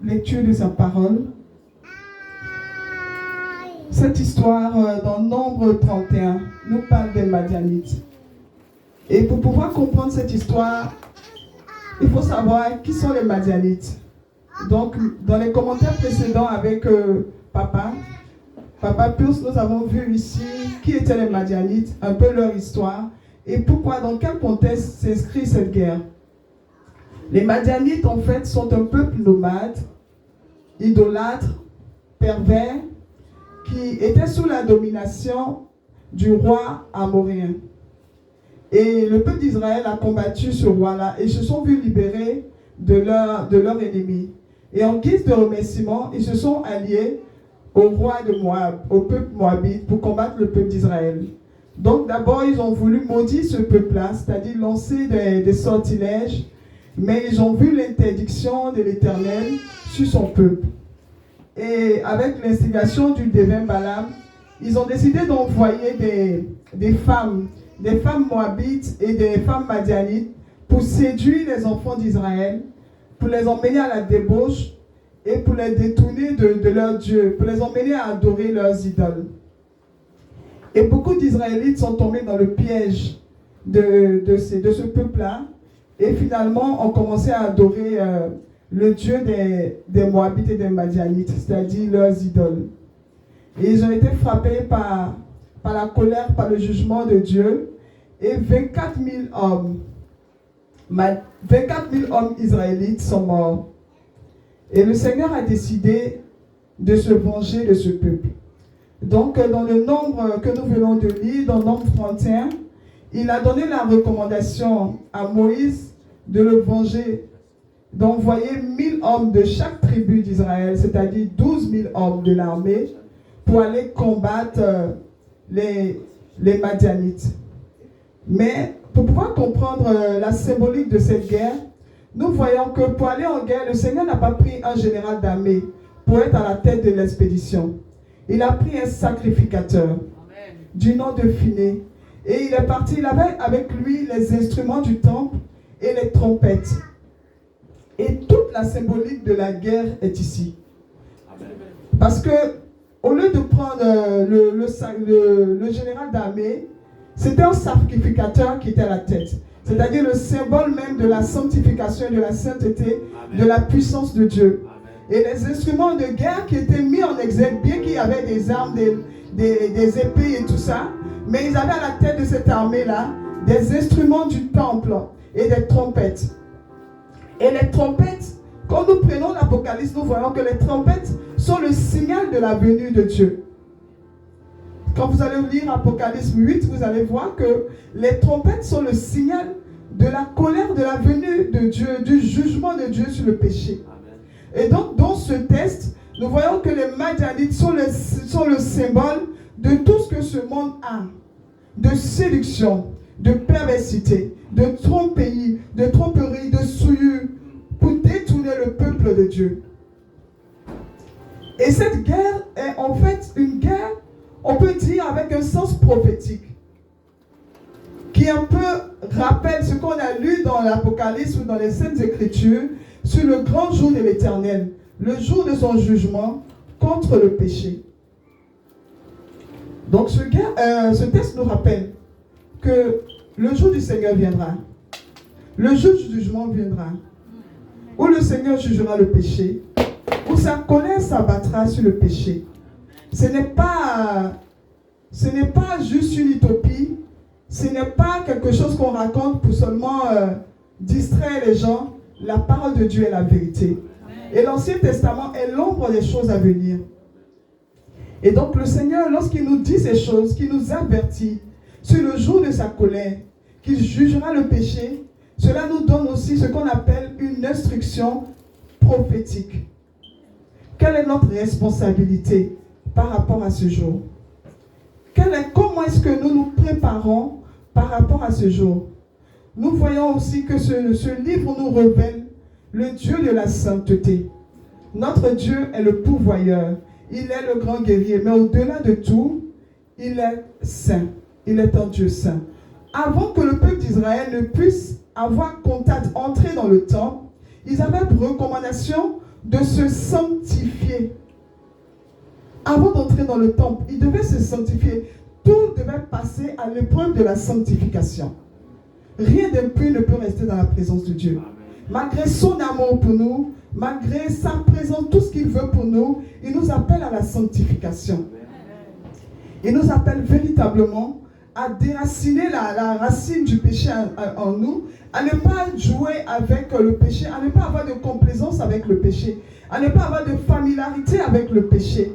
lecture de sa parole. Cette histoire dans Nombre 31 nous parle des Madianites. Et pour pouvoir comprendre cette histoire, il faut savoir qui sont les Madianites. Donc, dans les commentaires précédents avec Papa Pius, nous avons vu ici qui étaient les Madianites, un peu leur histoire, et pourquoi, dans quel contexte s'inscrit cette guerre. Les Madianites, en fait, sont un peuple nomade, idolâtre, pervers, qui était sous la domination du roi amoréen. Et le peuple d'Israël a combattu ce roi-là et se sont vus libérés de leur ennemi. Et en guise de remerciement, ils se sont alliés au roi de Moab, au peuple moabite, pour combattre le peuple d'Israël. Donc d'abord, ils ont voulu maudire ce peuple-là, c'est-à-dire lancer des sortilèges, mais ils ont vu l'interdiction de l'Éternel sur son peuple. Et avec l'instigation du divin Balaam, ils ont décidé d'envoyer des femmes moabites et des femmes madianites pour séduire les enfants d'Israël, pour les emmener à la débauche et pour les détourner de leur Dieu, pour les emmener à adorer leurs idoles. Et beaucoup d'Israélites sont tombés dans le piège de ce peuple-là et finalement ont commencé à adorer le Dieu des Moabites et des Madianites, c'est-à-dire leurs idoles. Et ils ont été frappés par la colère, par le jugement de Dieu, et 24 000 hommes israélites sont morts. Et le Seigneur a décidé de se venger de ce peuple. Donc, dans le nombre que nous venons de lire, dans Nombre 31, il a donné la recommandation à Moïse de le venger, d'envoyer 1000 hommes de chaque tribu d'Israël, c'est-à-dire 12 000 hommes de l'armée, pour aller combattre les Madianites. Mais pour pouvoir comprendre la symbolique de cette guerre, nous voyons que pour aller en guerre, le Seigneur n'a pas pris un général d'armée pour être à la tête de l'expédition. Il a pris un sacrificateur du nom de Phiné. Et il est parti, il avait avec lui les instruments du temple et les trompettes. Et toute la symbolique de la guerre est ici. Parce que au lieu de prendre le général d'armée, c'était un sacrificateur qui était à la tête. C'est-à-dire le symbole même de la sanctification, de la sainteté, de la puissance de Dieu. Et les instruments de guerre qui étaient mis en exergue, bien qu'il y avait des armes, des épées et tout ça, mais ils avaient à la tête de cette armée-là des instruments du temple et des trompettes. Et les trompettes, quand nous prenons l'Apocalypse, nous voyons que les trompettes sont le signal de la venue de Dieu. Quand vous allez lire Apocalypse 8, vous allez voir que les trompettes sont le signal de la colère de la venue de Dieu, du jugement de Dieu sur le péché. Amen. Et donc, dans ce texte, nous voyons que les Madianites sont le symbole de tout ce que ce monde a, de séduction, de perversité, de tromperie, de souillure, pour détourner le peuple de Dieu. Et cette guerre est en fait une guerre, on peut dire, avec un sens prophétique, qui un peu rappelle ce qu'on a lu dans l'Apocalypse ou dans les Saintes Écritures sur le grand jour de l'Éternel, le jour de son jugement contre le péché. Donc ce texte nous rappelle que le jour du Seigneur viendra, le jour du jugement viendra, où le Seigneur jugera le péché, où sa colère s'abattra sur le péché. Ce n'est pas juste une utopie, ce n'est pas quelque chose qu'on raconte pour seulement distraire les gens. La parole de Dieu est la vérité. Et l'Ancien Testament est l'ombre des choses à venir. Et donc le Seigneur, lorsqu'il nous dit ces choses, qu'il nous avertit sur le jour de sa colère, qu'il jugera le péché, cela nous donne aussi ce qu'on appelle une instruction prophétique. Quelle est notre responsabilité par rapport à ce jour? Comment est-ce que nous nous préparons par rapport à ce jour? Nous voyons aussi que ce livre nous révèle le Dieu de la sainteté. Notre Dieu est le pourvoyeur. Il est le grand guerrier. Mais au-delà de tout, il est saint. Il est un Dieu saint. Avant que le peuple d'Israël ne puisse avoir contact, entrer dans le temple, ils avaient pour recommandation de se sanctifier. Avant d'entrer dans le temple, il devait se sanctifier. Tout devait passer à l'épreuve de la sanctification. Rien d'impur ne peut rester dans la présence de Dieu. Malgré son amour pour nous, malgré sa présence, tout ce qu'il veut pour nous, il nous appelle à la sanctification. Il nous appelle véritablement à déraciner la racine du péché en nous, à ne pas jouer avec le péché, à ne pas avoir de complaisance avec le péché, à ne pas avoir de familiarité avec le péché.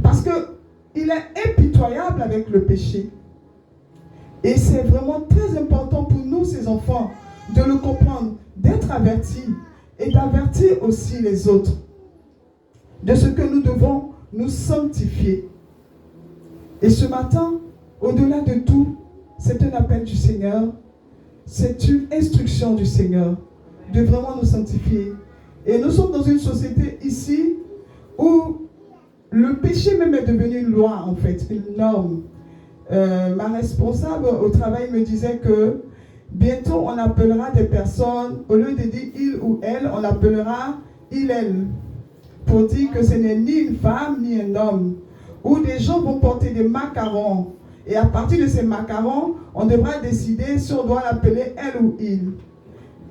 Parce qu'il est impitoyable avec le péché. Et c'est vraiment très important pour nous, ces enfants, de le comprendre, d'être avertis et d'avertir aussi les autres de ce que nous devons nous sanctifier. Et ce matin, au-delà de tout, c'est un appel du Seigneur, c'est une instruction du Seigneur de vraiment nous sanctifier. Et nous sommes dans une société ici où le péché même est devenu une loi en fait, une norme. Ma responsable au travail me disait que bientôt on appellera des personnes, au lieu de dire il ou elle, on appellera il, elle, pour dire que ce n'est ni une femme ni un homme. Où des gens vont porter des macarons. Et à partir de ces macarons, on devra décider si on doit l'appeler elle ou il.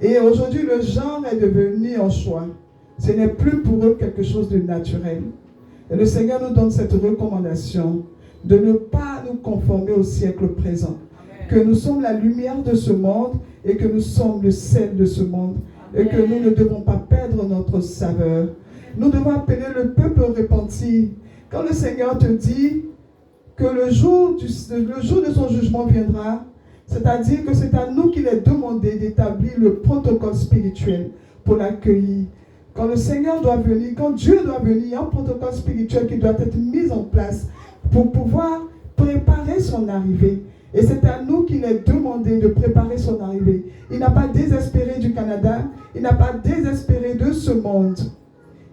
Et aujourd'hui, le genre est devenu un choix. Ce n'est plus pour eux quelque chose de naturel. Et le Seigneur nous donne cette recommandation de ne pas nous conformer au siècle présent. Amen. Que nous sommes la lumière de ce monde et que nous sommes le sel de ce monde. Amen. Et que nous ne devons pas perdre notre saveur. Nous devons appeler le peuple au repentir. Quand le Seigneur te dit que le jour de son jugement viendra, c'est-à-dire que c'est à nous qu'il est demandé d'établir le protocole spirituel pour l'accueillir. Quand le Seigneur doit venir, quand Dieu doit venir, il y a un protocole spirituel qui doit être mis en place pour pouvoir préparer son arrivée. Et c'est à nous qu'il est demandé de préparer son arrivée. Il n'a pas désespéré du Canada, il n'a pas désespéré de ce monde.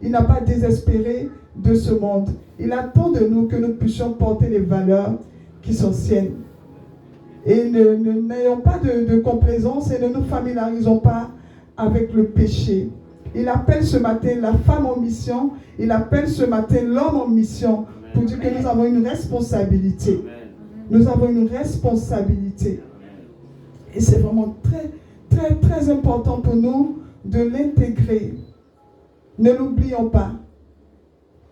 Il n'a pas désespéré de ce monde. Il attend de nous que nous puissions porter les valeurs qui sont siennes. Et n'ayons pas de complaisance et ne nous familiarisons pas avec le péché. Il appelle ce matin la femme en mission, il appelle ce matin l'homme en mission pour dire que nous avons une responsabilité. Nous avons une responsabilité. Et c'est vraiment très, très, très important pour nous de l'intégrer. Ne l'oublions pas.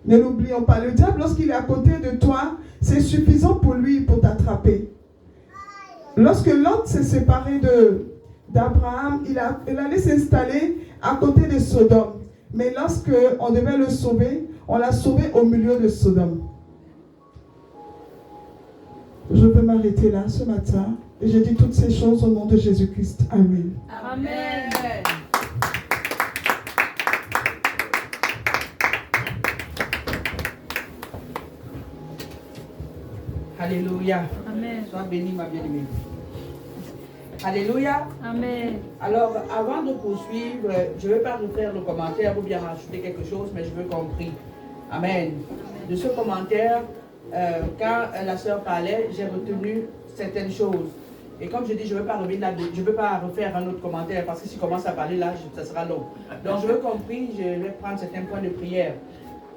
Ne l'oublions pas. Le diable, lorsqu'il est à côté de toi, c'est suffisant pour lui pour t'attraper. Lorsque Lot s'est séparé d'Abraham, il allait s'installer à côté de Sodome. Mais lorsque on devait le sauver, on l'a sauvé au milieu de Sodome. Je peux m'arrêter là ce matin et je dis toutes ces choses au nom de Jésus-Christ. Amen. Amen. Alléluia. Amen. Sois béni, ma bien-aimée. Alléluia. Amen. Alors, avant de poursuivre, je ne vais pas refaire le commentaire ou bien rajouter quelque chose, mais je veux qu'on prie. Amen. De ce commentaire, quand la sœur parlait, j'ai retenu certaines choses. Et comme je dis, je ne veux pas refaire un autre commentaire, parce que si je commence à parler là, ça sera long. Donc, je veux qu'on prie, je vais prendre certains points de prière.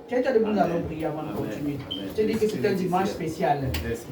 Quelqu'un de vous, nous allons prier avant de continuer. Je te dis que c'est un dimanche spécial.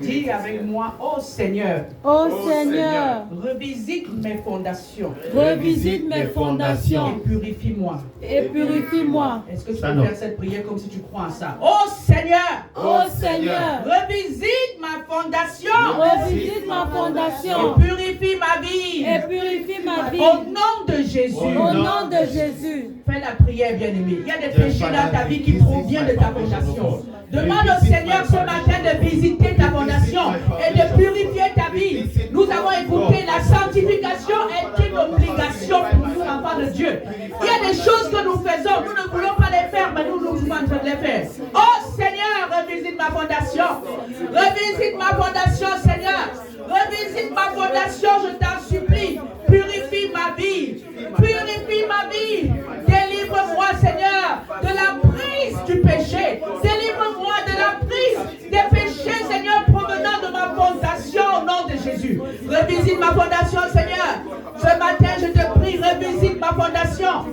Dis avec moi, ô Seigneur. Ô Seigneur. Revisite mes fondations. Revisite mes fondations. Et purifie-moi. Et purifie-moi. Est-ce que tu peux faire cette prière comme si tu crois en ça? Ô Seigneur. Ô Seigneur. Revisite ma fondation. Revisite ma fondation. Et purifie ma vie. Et purifie ma vie. Au nom de Jésus. Au nom de Jésus. Fais la prière, bien-aimé. Il y a des péchés dans ta vie qui proviennent de ta fondation. Demande au Seigneur ce matin de visiter ta fondation et de purifier ta vie. Nous avons écouté, la sanctification est une obligation pour nous, enfants de Dieu. Il y a des choses que nous faisons, nous ne voulons pas les faire, mais nous sommes en train de les faire. Oh Seigneur, revisite ma fondation. Revisite ma fondation, Seigneur. Revisite ma fondation, je t'en supplie. Purifie ma vie. Purifie ma vie. Délivre-moi, Seigneur, de la prise du péché. Délivre-moi de la prise des péchés, Seigneur, provenant de ma fondation au nom de Jésus. Revisite ma fondation, Seigneur. Ce matin, je te prie, revisite ma fondation.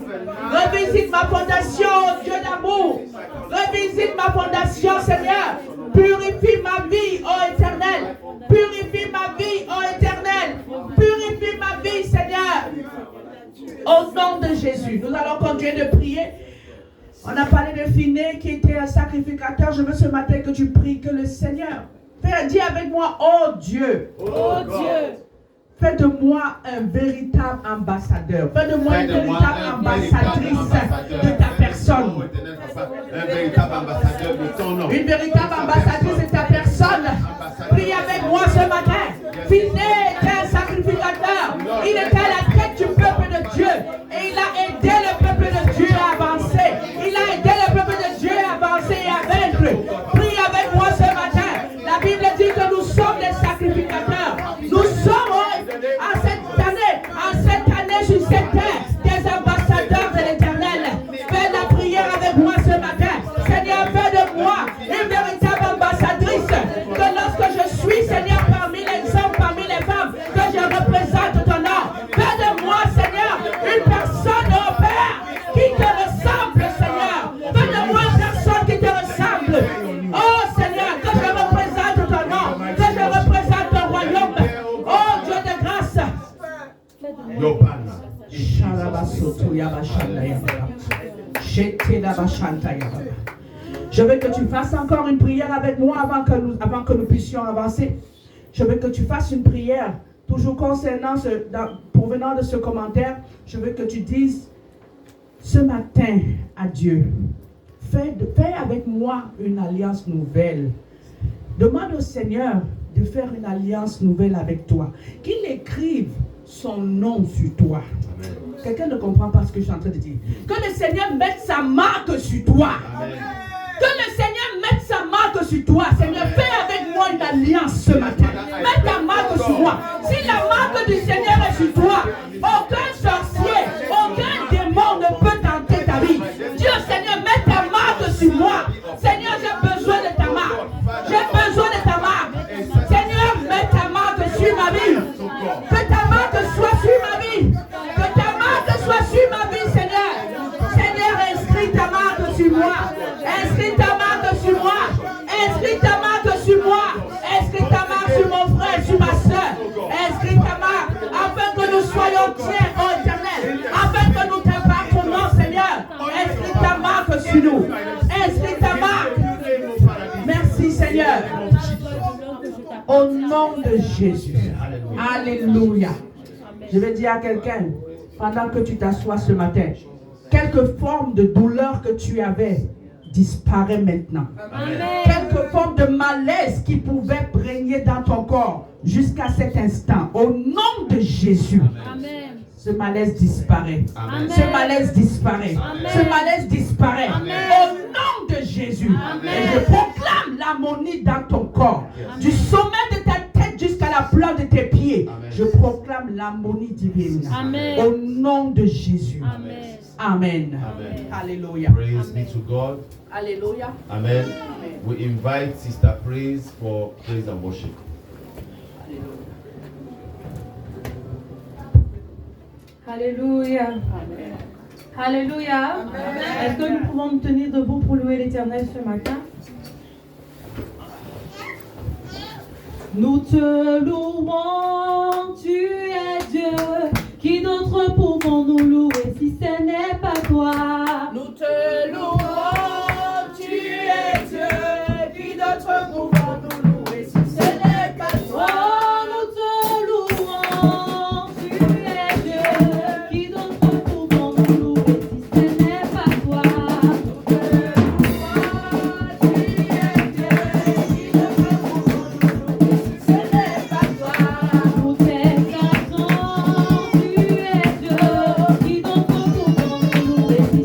Revisite Revisite ma fondation, Dieu d'amour. Revisite ma fondation, Seigneur. Purifie ma vie, ô Éternel. Purifie ma vie, ô Éternel. Purifie ma vie, Seigneur. Au nom de Jésus, nous allons continuer de prier. On a parlé de Finé qui était un sacrificateur. Je veux ce matin que tu pries que le Seigneur. Dis avec moi, oh Dieu. Oh Dieu. Fais de moi un véritable ambassadeur. Fais de moi une véritable ambassadrice de ta personne. Un véritable ambassadeur de ton nom. Une véritable ambassadrice de ta personne. Prie avec moi ce matin. Finé était un sacrificateur. Il était à la tête du peuple de Dieu. Et il a aidé le peuple de Dieu à avancer. Il a aidé le peuple de Dieu à avancer et à vaincre. Prie avec moi ce matin. La Bible dit que nous sommes des sacrificateurs. Nous sommes en cette année sur cette terre, des ambassadeurs de l'Éternel. Fais la prière avec moi ce matin. Seigneur, fais de moi une véritable ambassadrice. Que lorsque je suis, Seigneur, parmi les hommes, parmi les femmes, que je représente ton nom. Fais de moi, Seigneur, une personne, oh Père, qui te ressemble, Seigneur. Fais de moi une personne qui te ressemble. Oh Seigneur, que je représente ton nom, que je représente ton royaume. Oh Dieu de grâce. Je veux que tu fasses encore une prière avec moi avant que nous puissions avancer. Je veux que tu fasses une prière, toujours concernant provenant de ce commentaire. Je veux que tu dises ce matin à Dieu, fais avec moi une alliance nouvelle. Demande au Seigneur de faire une alliance nouvelle avec toi. Qu'il écrive son nom sur toi. Amen. Quelqu'un ne comprend pas ce que je suis en train de dire. Que le Seigneur mette sa marque sur toi. Amen. Que le Seigneur mette sa marque sur toi. Seigneur, fais avec moi une alliance ce matin. Mets ta marque sur moi. Si la marque du Seigneur est sur toi, aucun sorcier, aucun démon ne peut tenter ta vie. Dieu, Seigneur, mets ta marque sur moi. Seigneur, j'ai besoin de ta marque. J'ai besoin de ta marque. Seigneur, mets ta marque sur ma vie. Que ta marque soit sur ma vie. Que ta marque soit sur ma vie, Seigneur. Seigneur, inscris ta marque sur moi. Inscris ta marque sur moi. Inscris ta marque sur moi. Inscris ta marque sur mon frère, sur ma soeur. Inscris ta marque afin que nous soyons tiens, ô Éternel. Afin que nous t'impartons, non, Seigneur. Inscris ta marque sur nous. Inscris ta marque. Merci, Seigneur. Au nom de Jésus. Alléluia. Je vais dire à quelqu'un, pendant que tu t'assois ce matin, quelque forme de douleur que tu avais disparaît maintenant. Amen. Quelque forme de malaise qui pouvait régner dans ton corps jusqu'à cet instant, au nom de Jésus. Amen. Ce malaise disparaît. Amen. Ce malaise disparaît. Amen. Ce malaise disparaît. Amen. Au nom de Jésus. Amen. Et je proclame l'harmonie dans ton corps. Amen. Du sommet de ta tête jusqu'à la plante de tes pieds. Amen. Je proclame l'harmonie divine. Amen. Au nom de Jésus. Amen. Amen. Amen. Alléluia. Praise be to God. Alléluia. Amen. Amen. We invite Sister Praise for praise and worship. Alléluia. Amen. Alléluia. Amen. Est-ce que nous pouvons nous tenir debout pour louer l'Éternel ce matin? Nous te louons, tu es Dieu. Qui d'autre pouvons nous louer si ce n'est pas toi? Nous te louons, tu es Dieu. Qui d'autre pouvons nous louer si ce n'est pas toi? Oh, nous te louons, tu es Dieu. Qui d'autre pouvons nous louer si ce n'est pas toi? Nous te louons, tu es Dieu. Qui d'autre pouvons nous louer si ce n'est pas toi? Nous t'exaltons, tu es Dieu. Qui d'autre pouvons nous louer si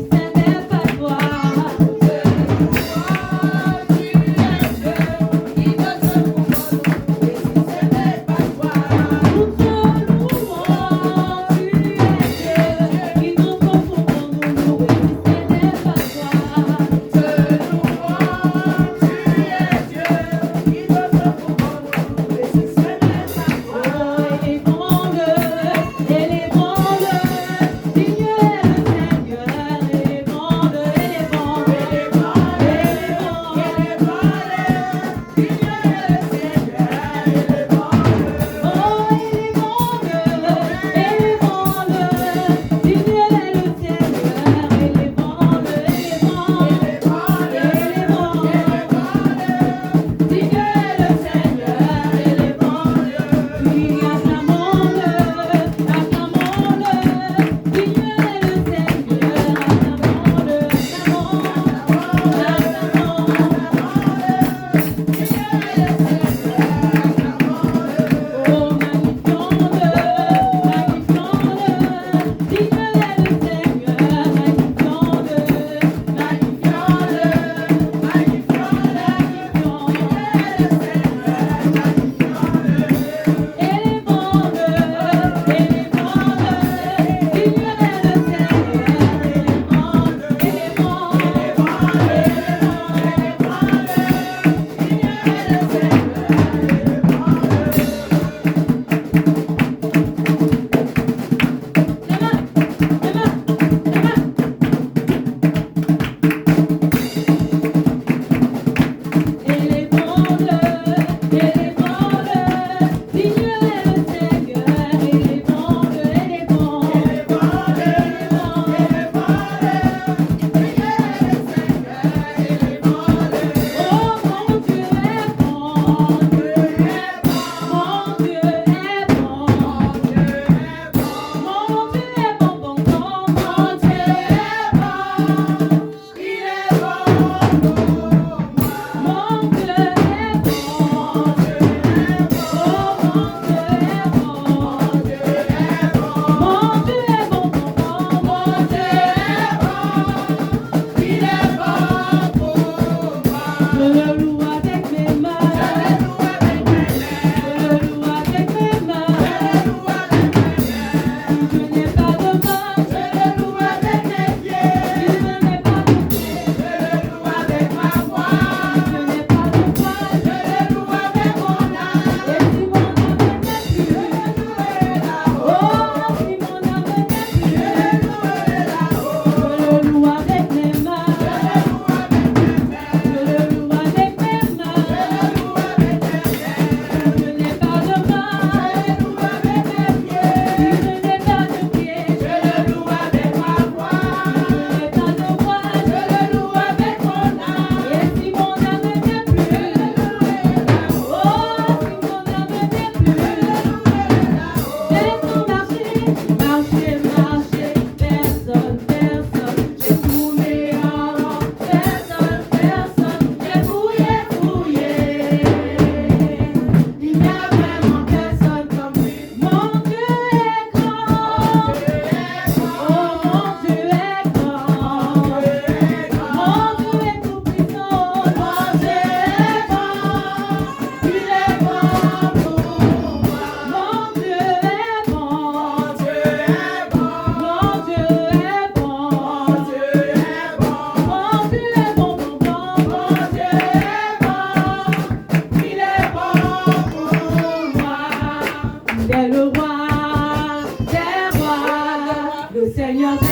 Seigneur des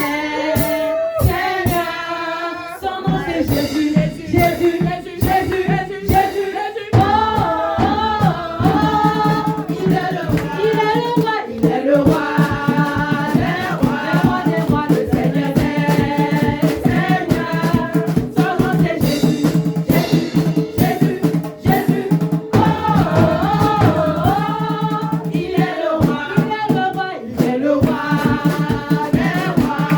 Seigneurs. Son nom c'est Jésus, Jésus, Jésus, Jésus, Jésus. Oh, oh, oh, oh. Il est le roi, il est le roi, il est le roi. Le roi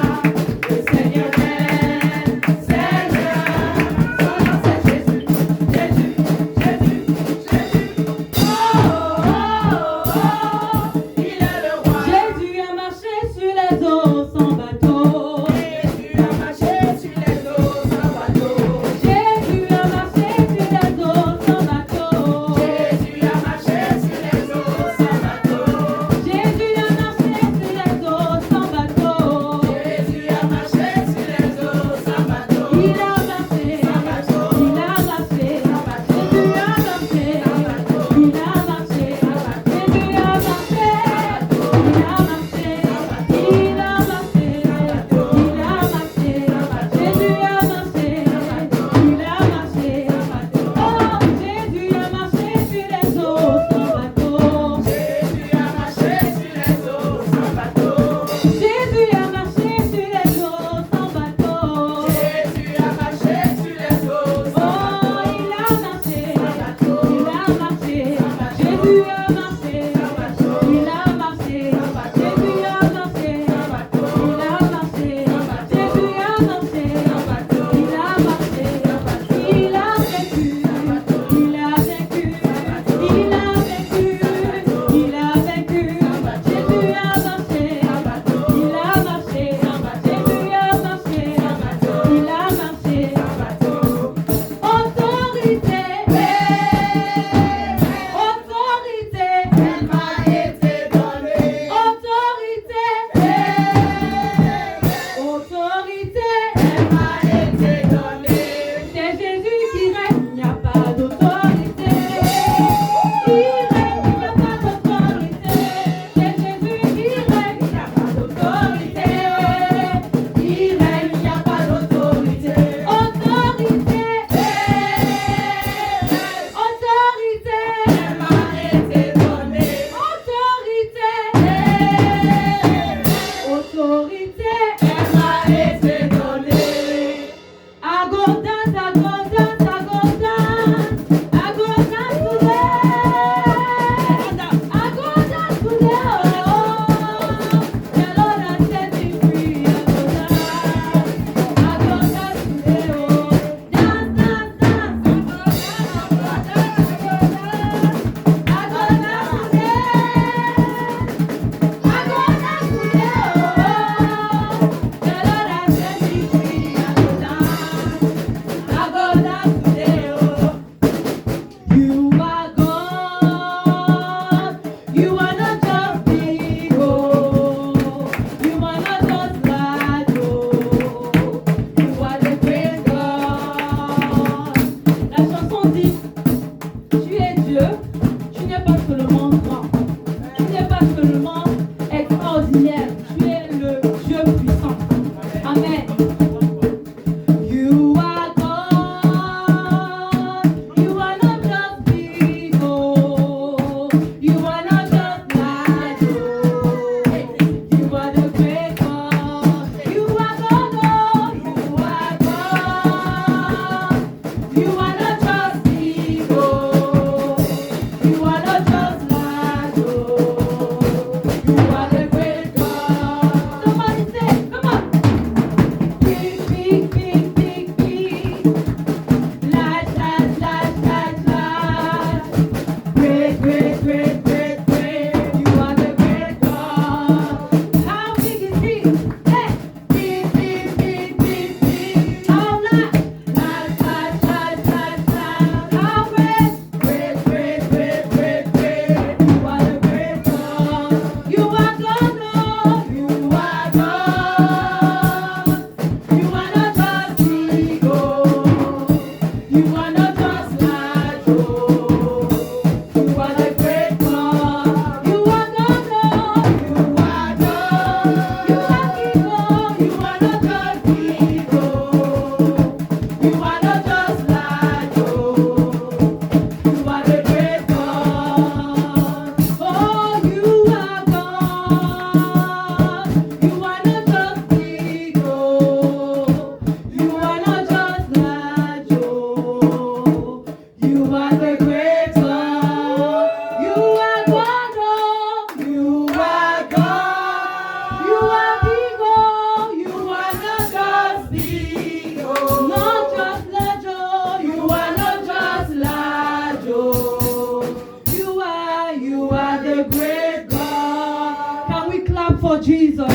for Jesus.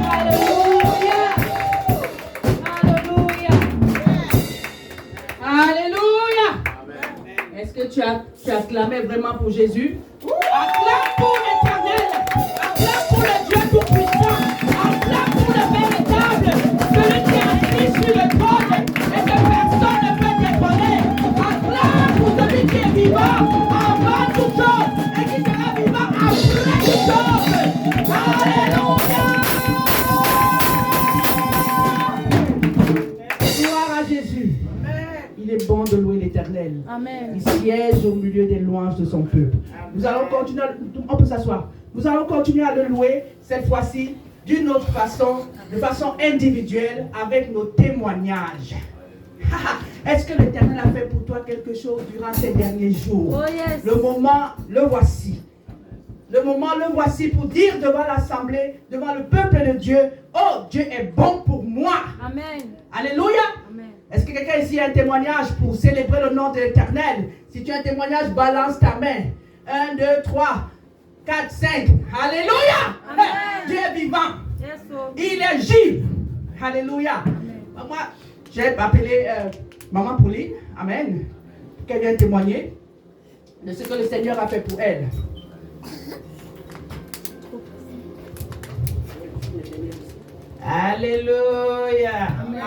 Hallelujah. Hallelujah. Hallelujah. Est-ce que tu acclamais vraiment pour Jésus? Acclame pour l'Éternel. Acclame pour le Dieu Tout-Puissant. Acclame pour le véritable. Celui qui est assis sur le trône et que personne ne peut détrôner. Acclame pour celui qui est vivant avant toute chose et qui sera vivant après toute chose. Alléluia. Gloire à Jésus. Il est bon de louer l'Éternel. Amen. Il siège au milieu des louanges de son peuple. Nous allons continuer, on peut s'asseoir. Nous allons continuer à le louer, cette fois-ci, d'une autre façon, de façon individuelle, avec nos témoignages. Est-ce que l'Éternel a fait pour toi quelque chose durant ces derniers jours? Oh yes. Le moment, le voici. Le moment, le voici pour dire devant l'assemblée, devant le peuple de Dieu, oh, Dieu est bon pour moi. Amen. Alléluia. Amen. Est-ce que quelqu'un ici a un témoignage pour célébrer le nom de l'Éternel? Si tu as un témoignage, balance ta main. 1, 2, 3, 4, 5. Alléluia! Amen. Dieu est vivant. Yes, oh. Il agit. Alléluia. Moi, j'ai appelé Maman Pauline. Amen. Pour qu'elle vienne témoigner de ce que le Seigneur a fait pour elle. Alléluia. Amen.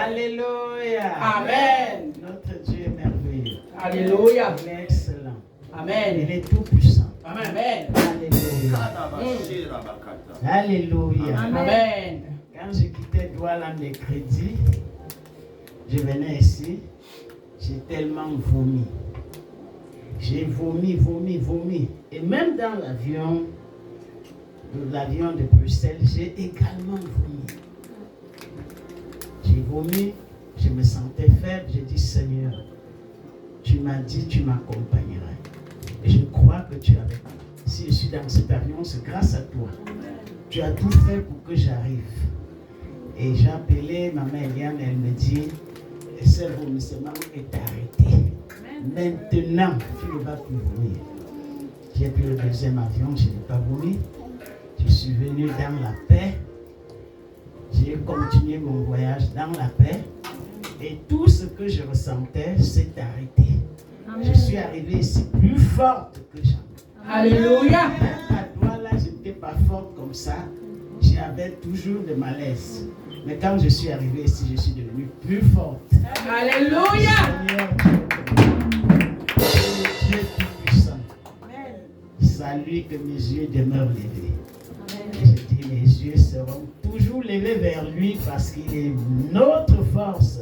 Alléluia. Amen. Notre Dieu est merveilleux. Alléluia. Il est excellent. Amen. Il est tout puissant. Amen. Alléluia. Alléluia. Amen. Quand je quittais Douala mercredi, je venais ici, j'ai tellement vomi. J'ai vomi. Et même dans l'avion de Bruxelles, j'ai également vomi. J'ai vomi, je me sentais faible. J'ai dit, Seigneur, tu m'as dit, tu m'accompagnerais. Et je crois que tu es avec moi. Si je suis dans cet avion, c'est grâce à toi. Tu as tout fait pour que j'arrive. Et j'ai appelé ma mère Eliane, elle me dit, ce vomissement est arrêté. Maintenant, tu ne vas plus vomir. J'ai pris le deuxième avion, je n'ai pas vomi. Je suis venu dans la paix. J'ai continué mon voyage dans la paix. Et tout ce que je ressentais s'est arrêté. Amen. Je suis arrivé ici plus forte que jamais. Alléluia. À Douala, je n'étais pas forte comme ça. J'avais toujours de malaise. Mais quand je suis arrivé ici, je suis devenue plus forte. Alléluia. Seigneur, Dieu tout-puissant. C'est à lui que mes yeux demeurent levés. Et je dis, mes yeux seront toujours levés vers lui parce qu'il est notre force,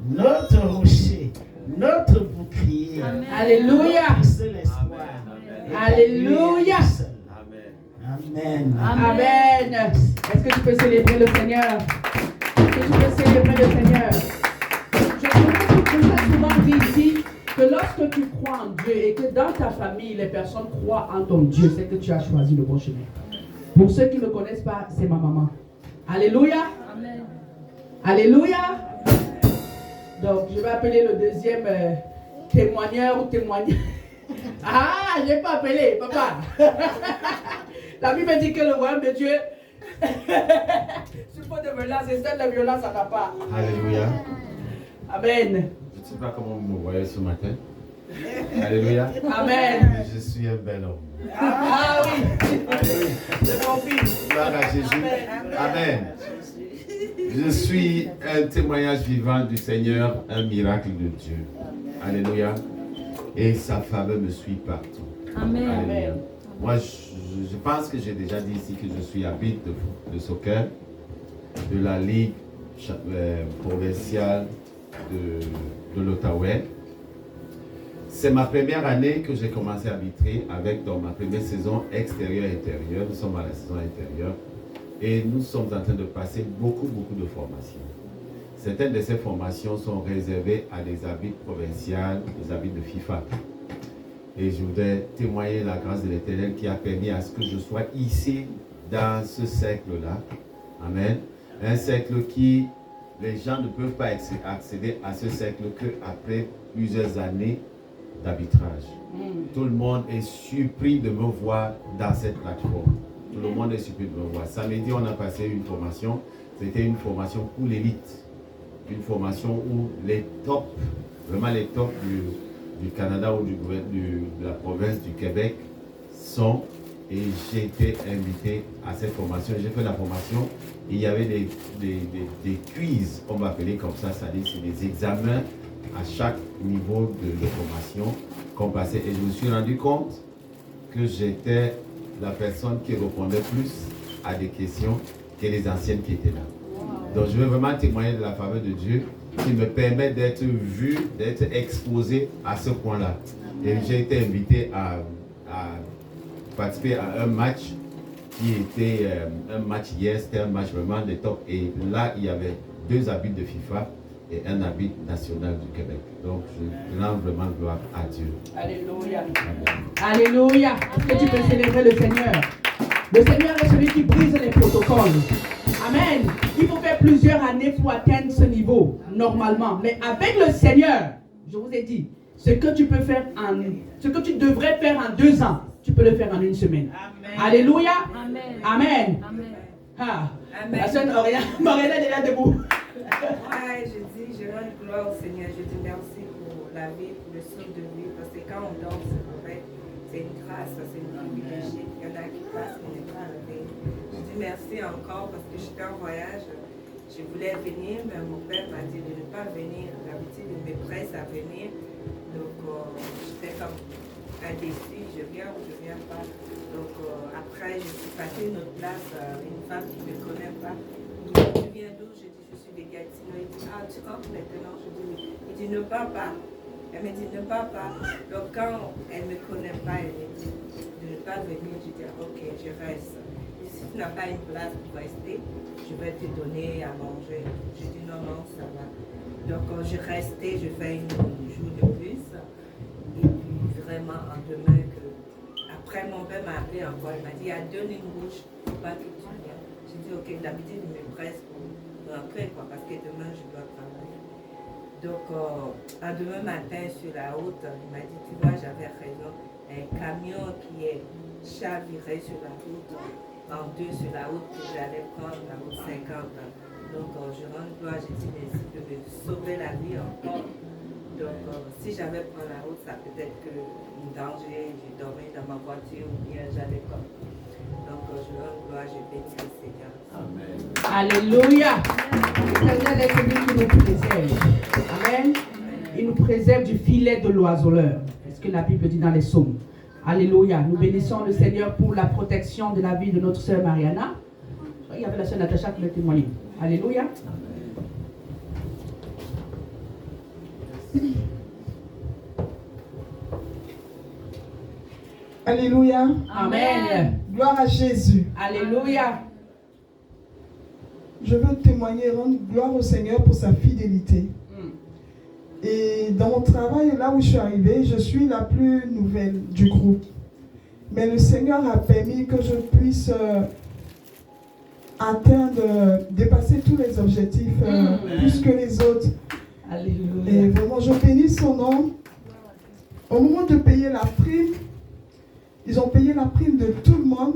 notre rocher, notre bouclier. Alléluia. Notre seul espoir. Et Alléluia. lui seul. Amen. Amen. Est-ce que tu peux célébrer le Seigneur? Est-ce que tu peux célébrer le Seigneur? Je vous souvent dit ici que lorsque tu crois en Dieu et que dans ta famille, les personnes croient en ton Dieu, c'est que tu as choisi le bon chemin. Pour ceux qui ne me connaissent pas, c'est ma maman. Alléluia. Amen. Alléluia. Donc, je vais appeler le deuxième témoigneur ou témoigneur. Ah, je n'ai pas appelé, papa. La Bible dit que le royaume de Dieu suppose de violence et seule la violence ça n'a pas. Alléluia. Amen. Je ne sais pas comment vous me voyez ce matin. Alléluia. Amen. Mais je suis un bel homme. Ah oui. C'est mon fils. Gloire à Jésus. Amen. Je suis un témoignage vivant du Seigneur, un miracle de Dieu. Alléluia. Et sa faveur me suit partout. Amen. Alléluia. Moi, je pense que j'ai déjà dit ici que je suis arbitre de soccer de la Ligue provinciale de l'Outaouais. C'est ma première année que j'ai commencé à arbitrer avec dans ma première saison extérieure-intérieure. Nous sommes à la saison intérieure et nous sommes en train de passer beaucoup de formations. Certaines de ces formations sont réservées à des arbitres provinciaux, des arbitres de FIFA. Et je voudrais témoigner la grâce de l'Éternel qui a permis à ce que je sois ici dans ce cercle-là. Amen. Un cercle qui, les gens ne peuvent pas accéder à ce cercle qu'après plusieurs années d'arbitrage. Tout le monde est surpris de me voir dans cette plateforme. Tout le monde est surpris de me voir. Samedi, on a passé une formation. C'était une formation pour l'élite. Une formation où les tops, vraiment les tops du Canada ou de la province du Québec sont. Et j'ai été invité à cette formation. J'ai fait la formation. Il y avait des quiz, on va appeler comme ça, c'est-à-dire c'est des examens à chaque niveau de formation qu'on passait. Et je me suis rendu compte que j'étais la personne qui répondait plus à des questions que les anciennes qui étaient là. Donc je veux vraiment témoigner de la faveur de Dieu qui me permet d'être vu, d'être exposé à ce point-là. Et j'ai été invité à participer à un match qui était un match hier, c'était un match vraiment de top. Et là, il y avait 2 arbitres de FIFA et un arbitre national du Québec. Donc, je rends vraiment gloire à Dieu. Alléluia. Alléluia. Est-ce que tu peux célébrer le Seigneur? Le Seigneur est celui qui brise les protocoles. Amen. Il faut faire plusieurs années pour atteindre ce niveau, normalement. Mais avec le Seigneur, je vous ai dit, ce que tu peux faire ce que tu devrais faire en 2 ans, tu peux le faire en 1 semaine. Amen. Alléluia. Amen. Amen. Amen. Ah. Amen. La sœur Mariana est là debout. Ouais, je rends gloire au Seigneur. Je dis merci pour la vie, pour le souffle de vie. Parce que quand on dort, c'est une grâce, c'est une privilège. Il y en a qui passent, on n'est pas arrivé. Je dis merci encore parce que j'étais en voyage. Je voulais venir, mais mon père m'a dit de ne pas venir. D'habitude, il me presse à venir. Donc, j'étais comme indécis. Je viens ou je ne viens pas. Donc, après, je suis passée une autre place, une femme qui ne me connaît pas. Il me dit, tu viens d'où? Je dis, je suis de Gatineau. Il dit, ah, tu rentres maintenant? Je dis, oui. Il dit, ne pars pas. Elle me dit, ne pars pas. Donc, quand elle ne me connaît pas, elle me dit de ne pas venir. Je dis, ok, je reste. Et si tu n'as pas une place pour rester, je vais te donner à manger. Je dis, non, non, ça va. Donc, je restais, je fais une jour de plus. Et puis, vraiment, en demain, après, mon père m'a appelé encore. Il m'a dit, il y a 2 lignes rouges, il ne faut pas que tu viennes. J'ai dit, ok, d'habitude, il me presse pour rentrer, parce que demain, je dois travailler. Donc, un demain matin, sur la route, il m'a dit, tu vois, j'avais raison. Un camion qui est chaviré sur la route, en 2 sur la route que j'allais prendre, la route 50. Donc, je rends gloire, j'ai dit, merci de me sauver la vie encore. Donc, si j'avais pris la route, ça peut être un danger, j'ai dormi dans ma voiture ou bien j'allais comme. Donc, je rends gloire, je bénis le Seigneur. Amen. Alléluia. Le Seigneur est celui qui nous préserve. Amen. Il nous préserve du filet de l'oiseleur. C'est ce que la Bible dit dans les psaumes. Alléluia. Nous bénissons le Seigneur pour la protection de la vie de notre sœur Mariana. Il y avait la sœur Natacha qui l'a témoigné. Alléluia. Alléluia. Amen. Gloire à Jésus. Alléluia. Je veux témoigner, rendre gloire au Seigneur pour sa fidélité. Et dans mon travail, là où je suis arrivée, je suis la plus nouvelle du groupe. Mais le Seigneur a permis que je puisse atteindre, dépasser tous les objectifs plus que les autres. Alléluia. Et vraiment, je bénis son nom. Au moment de payer la prime, ils ont payé la prime de tout le monde.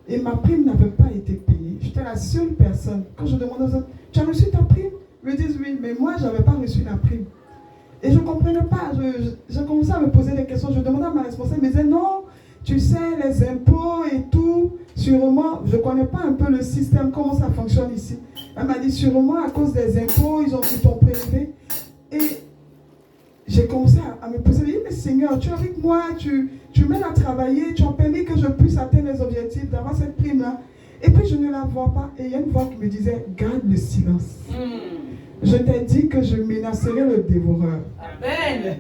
Et ma prime n'avait pas été payée. J'étais la seule personne. Quand je demandais aux autres, tu as reçu ta prime? Ils me disent oui, mais moi, je n'avais pas reçu la prime. Et je ne comprenais pas. Je commençais à me poser des questions. Je demandais à ma responsable, elle me disait non, tu sais, les impôts et tout, sûrement, je ne connais pas un peu le système, comment ça fonctionne ici. Elle m'a dit sûrement à cause des impôts, ils t'ont prélevé. Et j'ai commencé à me poser, mais Seigneur, tu es avec moi, tu m'aides à travailler, tu as permis que je puisse atteindre les objectifs, d'avoir cette prime-là. Et puis je ne la vois pas. Et il y a une voix qui me disait, garde le silence. Je t'ai dit que je menacerai le dévoreur. Amen.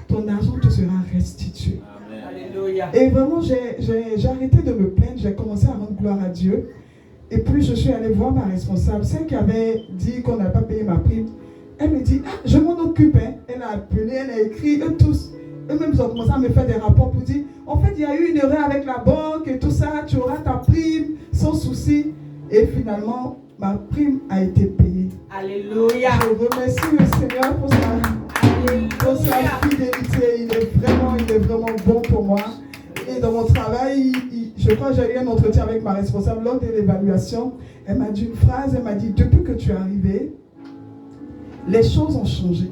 Ton argent te sera restitué. Amen. Alléluia. Et vraiment, j'ai arrêté de me plaindre, j'ai commencé à rendre gloire à Dieu. Et puis je suis allée voir ma responsable, celle qui avait dit qu'on n'avait pas payé ma prime. Elle me dit, ah, je m'en occupe. Hein. Elle a appelé, elle a écrit, eux tous. Eux-mêmes ont commencé à me faire des rapports pour dire, en fait, il y a eu une erreur avec la banque et tout ça, tu auras ta prime sans souci. Et finalement, ma prime a été payée. Alléluia. Je remercie le Seigneur pour sa fidélité. Il est vraiment bon pour moi. Et dans mon travail, je crois que j'ai eu un entretien avec ma responsable lors de l'évaluation. Elle m'a dit une phrase, elle m'a dit, depuis que tu es arrivé, les choses ont changé.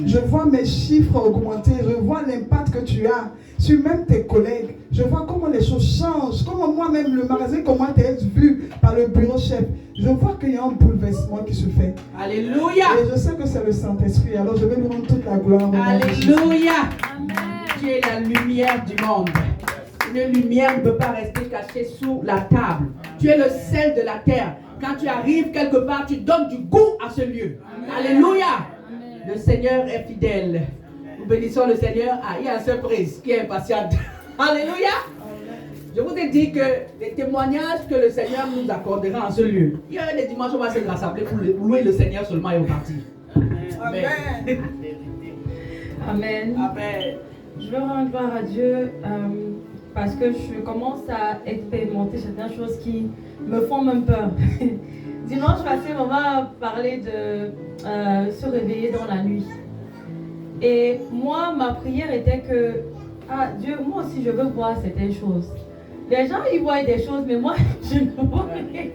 Je vois mes chiffres augmenter, je vois l'impact que tu as sur même tes collègues. Je vois comment les choses changent, comment moi-même le magasin, comment tu es vu par le bureau chef. Je vois qu'il y a un bouleversement qui se fait. Alléluia. Et je sais que c'est le Saint-Esprit, alors je vais lui rendre toute la gloire. Alléluia. Tu es la lumière du monde. Une lumière ne peut pas rester cachée sous la table. Tu es le sel de la terre. Quand tu arrives quelque part, tu donnes du goût à ce lieu. Alléluia. Le Seigneur est fidèle. Nous bénissons le Seigneur. Ah, il y a une surprise qui est impatiente. Alléluia. Je vous ai dit que les témoignages que le Seigneur nous accordera en ce lieu. Il y a des dimanches où on va se rassembler pour louer le Seigneur seulement et repartir. Amen. Amen. Amen. Je veux rendre gloire à Dieu parce que je commence à expérimenter certaines choses qui me font même peur. Dimanche passé, on va parler de se réveiller dans la nuit. Et moi, ma prière était que, ah Dieu, moi aussi je veux voir certaines choses. Les gens, ils voient des choses, mais moi, je ne vois rien.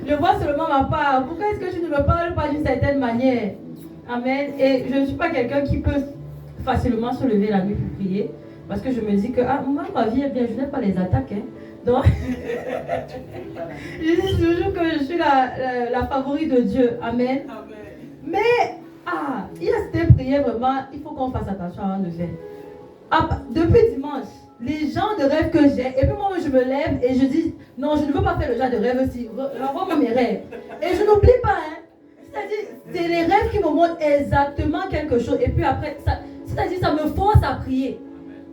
Je vois seulement ma part. Pourquoi est-ce que je ne me parle pas d'une certaine manière? Amen. Et je ne suis pas quelqu'un qui peut facilement se lever la nuit pour prier. Parce que je me dis que, ah, moi, ma vie est bien, je n'ai pas les attaques. Hein. Donc, je dis toujours que je suis la favorite de Dieu. Amen. Amen. Mais, il y a cette prière vraiment, il faut qu'on fasse attention avant de faire. Depuis dimanche, les genres de rêves que j'ai, et puis moi je me lève et je dis, non, je ne veux pas faire le genre de rêve aussi, renvoie-moi mes rêves. Et je n'oublie pas, hein. C'est-à-dire, c'est les rêves qui me montrent exactement quelque chose. Et puis après, c'est-à-dire, ça me force à prier.